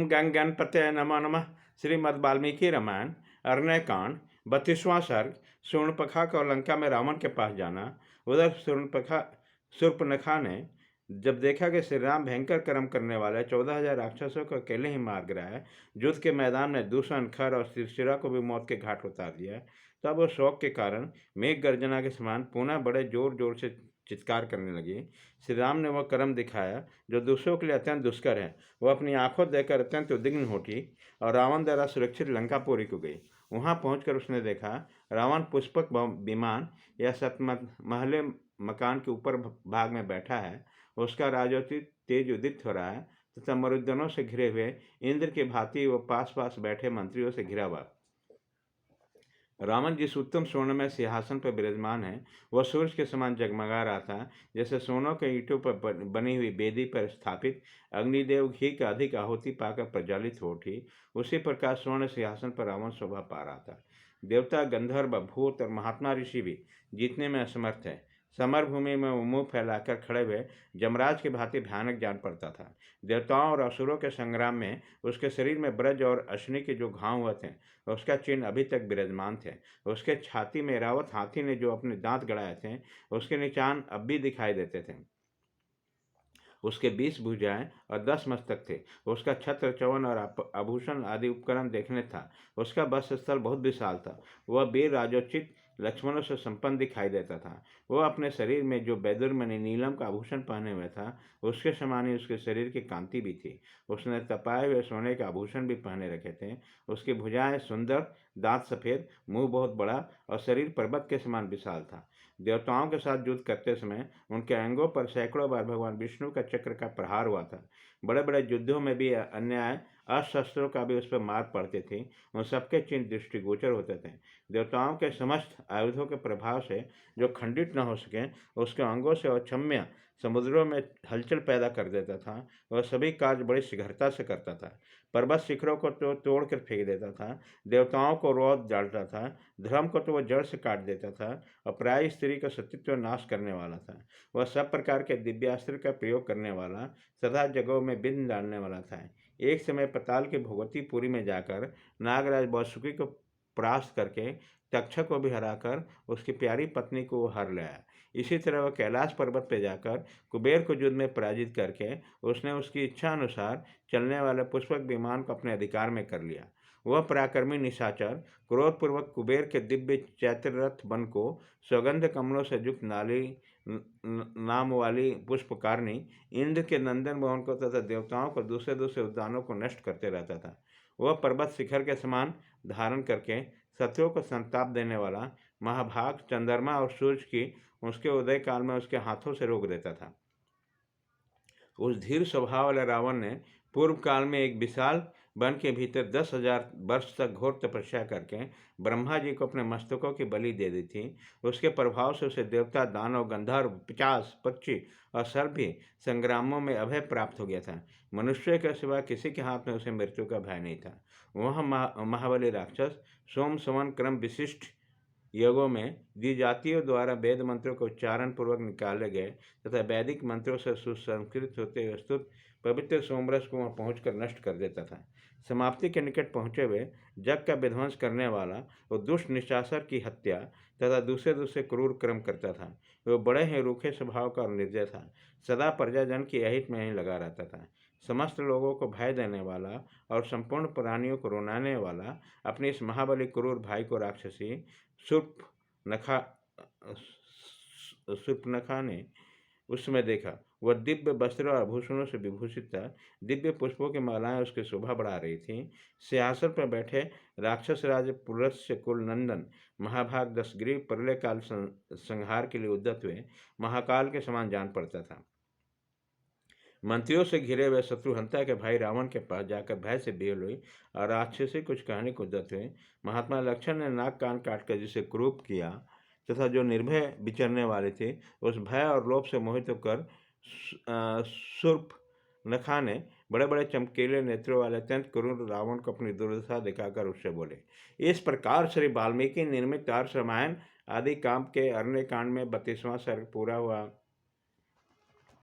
ओम गंग गणपते नमः नमः। श्रीमद् वाल्मीकि रामायण अरण्यकांड 32वां सर्ग। शूर्पणखा का लंका में रावण के पास जाना। उधर शूर्पणखा ने जब देखा कि श्री राम भयंकर कर्म करने वाले 14,000 राक्षसों को अकेले ही मार गिरा है, युद्ध के मैदान में दूषण, खर और सिरसिरा को भी मौत के घाट उतार दिया, तब वो शौक के कारण मेघ गर्जना के समान पुनः बड़े जोर जोर से चित्कार करने लगी। श्री राम ने वह कर्म दिखाया जो दूसरों के लिए अत्यंत दुष्कर है। वह अपनी आंखों देखकर अत्यंत उद्विग्न उठी और रावण द्वारा सुरक्षित लंकापुरी को गई। वहां पहुंचकर उसने देखा रावण पुष्पक विमान या महले मकान के ऊपर भाग में बैठा है। उसका राजोचित तेज उदित हो रहा है तथा मरुदगणों से घिरे हुए इंद्र के भांति वो पास पास बैठे मंत्रियों से घिरा हुआ। रावण जिस उत्तम स्वर्णमय सिंहासन पर विराजमान है, वह सूर्य के समान जगमगा रहा था। जैसे सोनों के ईंटों पर बनी हुई वेदी पर स्थापित अग्निदेव घी का अधिक आहुति पाकर प्रज्वलित हो उठी, उसी प्रकार स्वर्ण सिंहासन पर रावण शोभा पा रहा था। देवता, गंधर्व, भूत और महात्मा ऋषि भी जीतने में असमर्थ है। समर भूमि में वो मुंह फैलाकर खड़े हुए जमराज की भांति भयानक जान पड़ता था। देवताओं और असुरों के संग्राम में उसके शरीर में ब्रज और अश्नि के जो घाव हुए थे, उसका चिन्ह अभी तक विराजमान थे। उसके छाती में रावत हाथी ने जो अपने दांत गड़ाए थे, उसके निशान अब भी दिखाई देते थे। उसके 20 भुजाएं और 10 मस्तक थे। उसका छत्र, चवन और आभूषण आदि उपकरण देखने था। उसका बस स्थल बहुत विशाल था। वह वीर राजोचित लक्ष्मणों से संपन्न दिखाई देता था। वह अपने शरीर में जो बैदुर्मणि नीलम का आभूषण पहने हुए था, उसके समान ही उसके शरीर की कांति भी थी। उसने तपाए हुए सोने के आभूषण भी पहने रखे थे। उसकी भुजाएं सुंदर, दांत सफेद, मुंह बहुत बड़ा और शरीर पर्वत के समान विशाल था। देवताओं के साथ युद्ध करते समय उनके अंगों पर सैकड़ों बार भगवान विष्णु का चक्र का प्रहार हुआ था। बड़े बड़े युद्धों में भी अन्याय अशस्त्रों का भी उस पर मार पड़ते थे। उन सबके चिन्ह दृष्टिगोचर होते थे। देवताओं के समस्त आयुधों के प्रभाव से जो खंडित न हो सके, उसके अंगों से अक्षम्य समुद्रों में हलचल पैदा कर देता था। वह सभी कार्य बड़ी शीघ्रता से करता था। पर्वत शिखरों को तो तोड़कर फेंक देता था, देवताओं को रोद डालता था, धर्म को तो वह जड़ से काट देता था और प्राय स्त्री का सतीत्व नाश करने वाला था। वह सब प्रकार के दिव्यास्त्र का प्रयोग करने वाला, सदा जगहों में बिंद डालने वाला था। एक समय पताल के भगवतीपुरी में जाकर नागराज वासुकी को परास्त करके तक्षक को भी हराकर उसकी प्यारी पत्नी को हर लाया। इसी तरह वह कैलाश पर्वत पर जाकर कुबेर को युद्ध में पराजित करके उसने उसकी इच्छा अनुसार चलने वाले पुष्पक विमान को अपने अधिकार में कर लिया। वह पराक्रमी निशाचर क्रोधपूर्वक कुबेर के दिव्य चैत्ररथ वन को सौगंध कमलों से युक्त नाली नाम वाली पुष्पकारणी, इंद्र के नंदन भवन को तथा देवताओं को दूसरे दूसरे उद्यानों को नष्ट करते रहता था। वह पर्वत शिखर के समान धारण करके शत्रुओं को संताप देने वाला महाभाग चंद्रमा और सूर्य की उसके उदय काल में उसके हाथों से रोक देता था। उस धीर स्वभाव वाले रावण ने पूर्व काल में एक विशाल वन के भीतर 10,000 वर्ष तक घोर तपस्या करके ब्रह्मा जी को अपने मस्तकों की बलि दे दी थी। उसके प्रभाव से उसे देवता, दानव, गंधर्व, पिशाच, पक्षी और सर्प भी संग्रामों में अभय प्राप्त हो गया था। मनुष्य के सिवा किसी के हाथ में उसे मृत्यु का भय नहीं था। वह महाबली राक्षस सोम सवन क्रम विशिष्ट योगों में दी जातियों द्वारा वेद मंत्रों को उच्चारण पूर्वक निकाले गए तथा वैदिक मंत्रों से सुसंस्कृत होते हुए स्तुत पवित्र सोमरस को वहाँ पहुँचकर नष्ट कर देता था। समाप्ति के निकट पहुँचे हुए जग का विध्वंस करने वाला वो दुष्ट निशाचर की हत्या तथा दूसरे दूसरे क्रूर कर्म करता था। वो बड़े ही रूखे स्वभाव का और निर्दय था। सदा प्रजाजन की अहित में ही लगा रहता था। समस्त लोगों को भय देने वाला और संपूर्ण प्राणियों को रुलाने वाला अपने इस महाबली क्रूर भाई को राक्षसी शूर्पणखा ने उस समय देखा। वह दिव्य वस्त्र और आभूषणों से विभूषित था। दिव्य पुष्पों की मालाएं उसकी शोभा बढ़ा रही थीं। सिंहासन पर बैठे राक्षस राज पुलस्त्य कुल नंदन महाभाग दशग्रीव प्रलय काल संहार के लिए उद्यत हुए महाकाल के समान जान पड़ता था। मंत्रियों से घिरे हुए शत्रुहंता के भाई रावण के पास जाकर भय से बेल हुई और राक्षसी कुछ कहने को उद्यत हुए। महात्मा लक्ष्मण ने नाक कान काटकर जिसे क्रूप किया तथा जो निर्भय विचरने वाले थे, उस भय और लोभ से मोहित होकर शूर्पणखा ने बड़े बड़े चमकीले नेत्रों वाले अत्यंत क्रूर रावण को अपनी दुर्दशा दिखाकर उससे बोले। इस प्रकार श्री वाल्मीकि निर्मित आर्ष रामायण आदि काव्य के अरण्यकांड में 32वां सर्ग पूरा हुआ।